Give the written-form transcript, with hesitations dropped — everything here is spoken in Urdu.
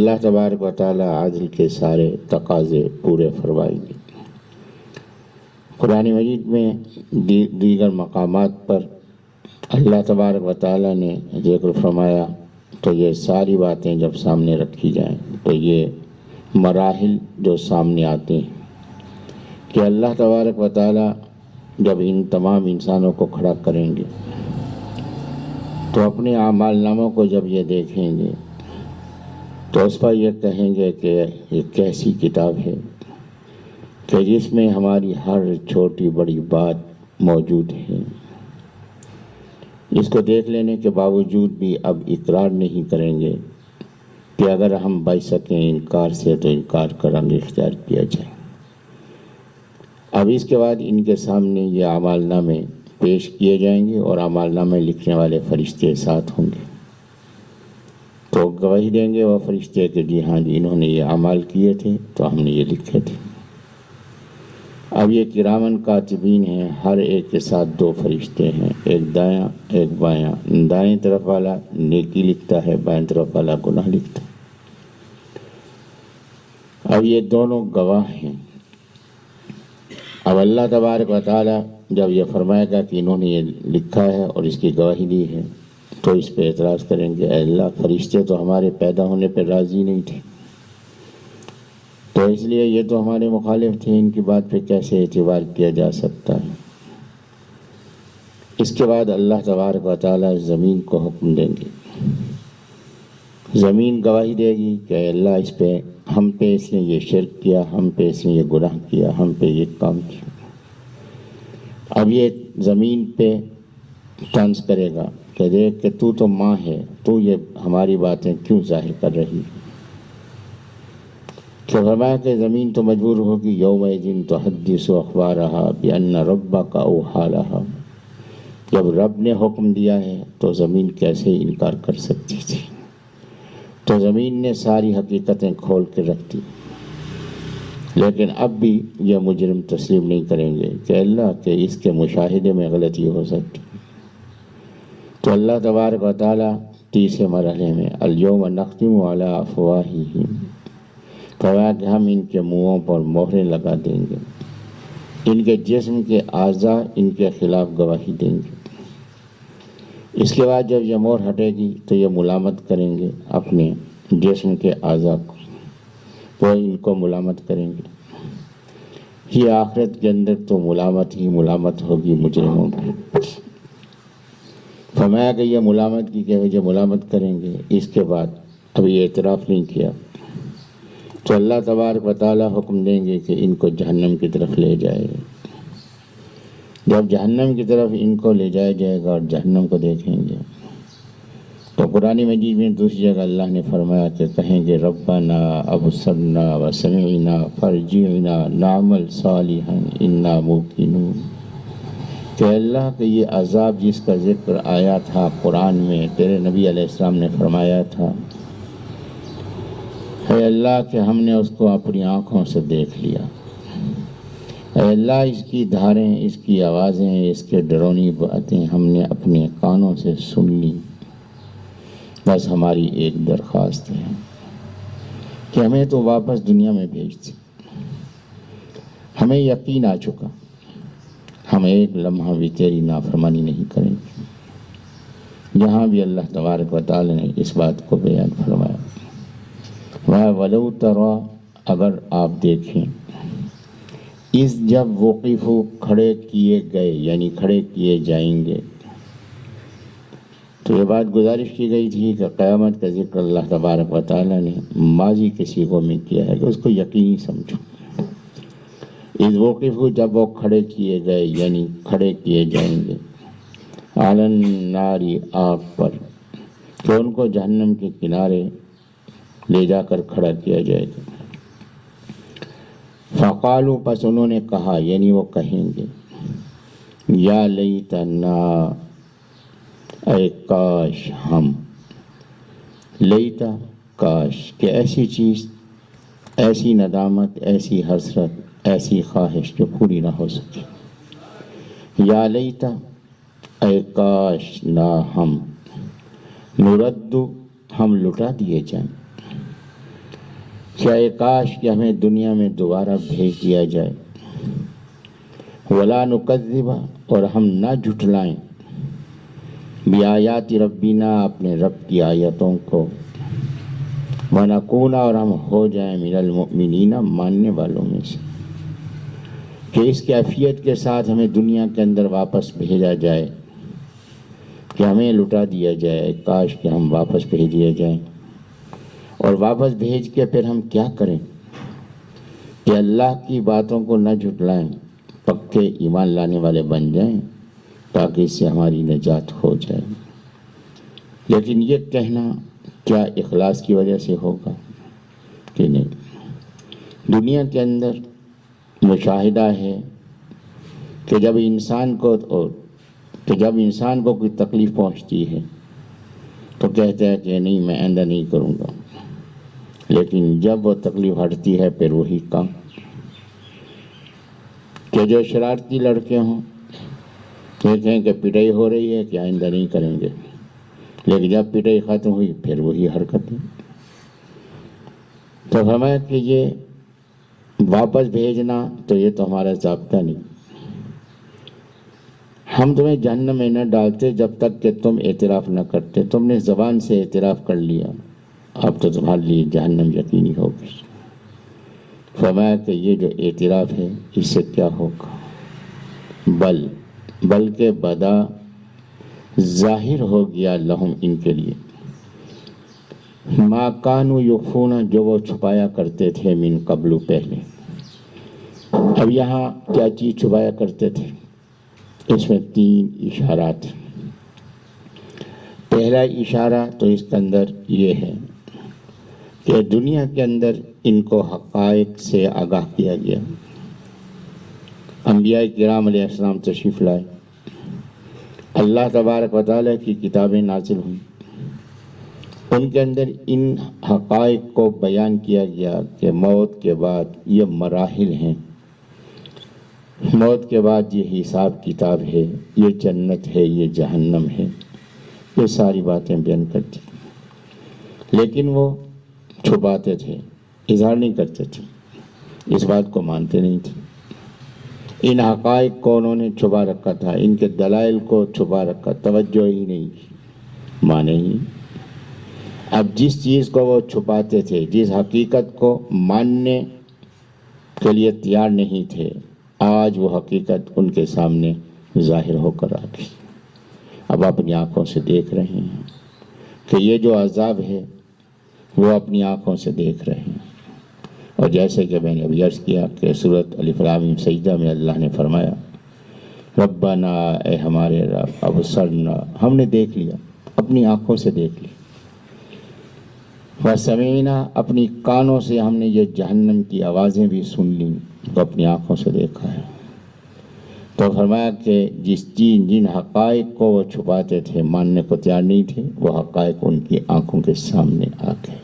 اللہ تبارک و تعالی عدل کے سارے تقاضے پورے فرمائیں گے۔ قرآن مجید میں دیگر مقامات پر اللہ تبارک و تعالی نے ذکر فرمایا تو یہ ساری باتیں جب سامنے رکھی جائیں تو یہ مراحل جو سامنے آتے ہیں کہ اللہ تبارک و تعالی جب ان تمام انسانوں کو کھڑا کریں گے تو اپنے اعمال ناموں کو جب یہ دیکھیں گے تو اس پر یہ کہیں گے کہ یہ کیسی کتاب ہے کہ جس میں ہماری ہر چھوٹی بڑی بات موجود ہے۔ اس کو دیکھ لینے کے باوجود بھی اب اقرار نہیں کریں گے کہ اگر ہم بچ سکیں انکار سے تو انکار کا رنگ اختیار کیا جائے۔ اب اس کے بعد ان کے سامنے یہ اعمال نامے پیش کیے جائیں گے اور اعمال نامے لکھنے والے فرشتے ساتھ ہوں گے تو گواہی دیں گے وہ فرشتے کہ جی ہاں جی انہوں نے یہ اعمال کیے تھے تو ہم نے یہ لکھے تھے۔ اب یہ کرامن کاتبین ہیں، ہر ایک کے ساتھ دو فرشتے ہیں، ایک دایاں ایک بایاں۔ دائیں طرف والا نیکی لکھتا ہے، بائیں طرف والا گناہ لکھتا ہے۔ اب یہ دونوں گواہ ہیں۔ اب اللہ تبارک و تعالی جب یہ فرمائے گا کہ انہوں نے یہ لکھا ہے اور اس کی گواہی دی ہے تو اس پہ اعتراض کریں گے اے اللہ فرشتے تو ہمارے پیدا ہونے پہ راضی نہیں تھے، تو اس لیے یہ تو ہمارے مخالف تھے، ان کی بات پہ کیسے اعتبار کیا جا سکتا ہے۔ اس کے بعد اللہ تبارک و تعالی زمین کو حکم دیں گے، زمین گواہی دے گی کہ اے اللہ اس پہ ہم پہ اس نے یہ شرک کیا، ہم پہ اس نے یہ گناہ کیا، ہم پہ یہ کام کیا۔ اب یہ زمین پہ طنز کرے گا کہ دیکھ کہ تو ماں ہے، تو یہ ہماری باتیں کیوں ظاہر کر رہی ہے؟ تو فرمایا کہ زمین تو مجبور ہوگی یومئذ تحدث اخبارہا بان ربک اوحی لہا، جب رب نے حکم دیا ہے تو زمین کیسے انکار کر سکتی تھی؟ تو زمین نے ساری حقیقتیں کھول کے رکھ دی، لیکن اب بھی یہ مجرم تسلیم نہیں کریں گے کہ اللہ کے اس کے مشاہدے میں غلطی ہو سکتی۔ تو اللہ تبارک و تعالی تیسرے مرحلے میں الیوم نختم علی افواہہم، فرمایا کہ ہم ان کے منہوں پر مہریں لگا دیں گے، ان کے جسم کے اعضاء ان کے خلاف گواہی دیں گے۔ اس کے بعد جب یہ مہر ہٹے گی تو یہ ملامت کریں گے اپنے جسم کے اعضاء کو، وہ ان کو ملامت کریں گے۔ یہ آخرت کے اندر تو ملامت ہی ملامت ہوگی مجرموں کی۔ فرمایا کہ یہ ملامت کی کہ جو ملامت کریں گے، اس کے بعد ابھی اعتراف نہیں کیا تو اللہ تبارک و تعالی حکم دیں گے کہ ان کو جہنم کی طرف لے جائے۔ جب جہنم کی طرف ان کو لے جایا جائے گا اور جہنم کو دیکھیں گے تو قرآن مجید میں دوسری جگہ اللہ نے فرمایا کہ کہیں گے ربنا ابصرنا وسمعنا فرجعنا نعمل صالحا انا موقنون، کہ اللہ کہ یہ عذاب جس کا ذکر آیا تھا قرآن میں، تیرے نبی علیہ السلام نے فرمایا تھا، اے اللہ کہ ہم نے اس کو اپنی آنکھوں سے دیکھ لیا، اے اللہ اس کی دھاریں، اس کی آوازیں، اس کے ڈرونی باتیں ہم نے اپنے کانوں سے سن لی، بس ہماری ایک درخواست ہے کہ ہمیں تو واپس دنیا میں بھیج دے، ہمیں یقین آ چکا، ہم ایک لمحہ بھی تیری نافرمانی نہیں کریں گے۔ یہاں بھی اللہ تبارک و تعالی نے اس بات کو بیان فرمایا، وَلَوْ تَرَى، اگر آپ دیکھیں، اس جب وقفو کھڑے کیے گئے یعنی کھڑے کیے جائیں گے، تو یہ بات گزارش کی گئی تھی کہ قیامت کا ذکر اللہ تبارک و تعالی نے ماضی کے صیغوں میں کیا ہے کہ اس کو یقینی سمجھو۔ اس وقفو جب وہ کھڑے کیے گئے یعنی کھڑے کیے جائیں گے، علی النار، آگ پر، کہ ان کو جہنم کے کنارے لے جا کر کھڑا کیا جائے گا۔ فقالوا، پس انہوں نے کہا یعنی وہ کہیں گے، یا لیتنا، اے کاش ہم، لیتا کاش، کہ ایسی چیز، ایسی ندامت، ایسی حسرت، ایسی خواہش جو پوری نہ ہو سکے۔ یا لیتا، اے کاش نہ ہم، نرد، ہم لٹا دیے جائیں، کیا کاش کہ ہمیں دنیا میں دوبارہ بھیج دیا جائے، ولا نکذب، اور ہم نہ جھٹلائیں، بیایات ربنا، اپنے رب کی آیتوں کو، ونکون، اور ہم ہو جائیں من المؤمنین، ماننے والوں میں سے، کہ اس کیفیت کے ساتھ ہمیں دنیا کے اندر واپس بھیجا جائے، کہ ہمیں لٹا دیا جائے، کاش کہ ہم واپس بھیج دیے جائیں، اور واپس بھیج کے پھر ہم کیا کریں کہ اللہ کی باتوں کو نہ جھٹلائیں، پکے ایمان لانے والے بن جائیں، تاکہ اس سے ہماری نجات ہو جائے۔ لیکن یہ کہنا کیا اخلاص کی وجہ سے ہوگا کہ نہیں؟ دنیا کے اندر مشاہدہ ہے کہ جب انسان کو کوئی تکلیف پہنچتی ہے تو کہتا ہے کہ نہیں، میں آئندہ نہیں کروں گا، لیکن جب وہ تکلیف ہٹتی ہے پھر وہی کام، کہ جو شرارتی لڑکے ہوں کہتے ہیں کہ پٹائی ہو رہی ہے کہ آئندہ نہیں کریں گے، لیکن جب پٹائی ختم ہوئی پھر وہی حرکتیں۔ تو فرمایا کہ یہ واپس بھیجنا تو یہ تو ہمارا ضابطہ نہیں، ہم تمہیں جہنم میں نہ ڈالتے جب تک کہ تم اعتراف نہ کرتے۔ تم نے زبان سے اعتراف کر لیا، اب تو تمہارے لیے جہنم یقینی ہوگی۔ فرمایا کہ یہ جو اعتراف ہے اس سے کیا ہوگا، بلکہ بدا، ظاہر ہو گیا، لہم، ان کے لیے، ما کانوا یخفون، جو وہ چھپایا کرتے تھے، من قبل، پہلے۔ اب یہاں کیا چیز چھپایا کرتے تھے؟ اس میں 3 اشارات۔ پہلا اشارہ تو اس کے اندر یہ ہے کہ دنیا کے اندر ان کو حقائق سے آگاہ کیا گیا، انبیاء کرام علیہ السلام تشریف لائے، اللہ تبارک و تعالیٰ کی کتابیں نازل ہوئیں، ان کے اندر ان حقائق کو بیان کیا گیا کہ موت کے بعد یہ مراحل ہیں، موت کے بعد یہ حساب کتاب ہے، یہ جنت ہے، یہ جہنم ہے، یہ ساری باتیں بیان کرتی، لیکن وہ چھپاتے تھے، اظہار نہیں کرتے تھے، اس بات کو مانتے نہیں تھے۔ ان حقائق کو انہوں نے چھپا رکھا تھا، ان کے دلائل کو چھپا رکھا، توجہ ہی نہیں کی، مانے ہی۔ اب جس چیز کو وہ چھپاتے تھے، جس حقیقت کو ماننے کے لیے تیار نہیں تھے، آج وہ حقیقت ان کے سامنے ظاہر ہو کر آ گئی۔ اب اپنی آنکھوں سے دیکھ رہے ہیں کہ یہ جو عذاب ہے وہ اپنی آنکھوں سے دیکھ رہے ہیں۔ اور جیسے کہ میں نے ابھی عرض کیا کہ سورۃ الف لام میم سجدہ میں اللہ نے فرمایا، ربنا، اے ہمارے رب، ابصرنا، ہم نے دیکھ لیا، اپنی آنکھوں سے دیکھ لیا، وسمعنا، اپنی کانوں سے ہم نے یہ جہنم کی آوازیں بھی سن لیں، تو اپنی آنکھوں سے دیکھا ہے۔ تو فرمایا کہ جن حقائق کو وہ چھپاتے تھے، ماننے کو تیار نہیں تھے، وہ حقائق ان کی آنکھوں کے سامنے آ گئے۔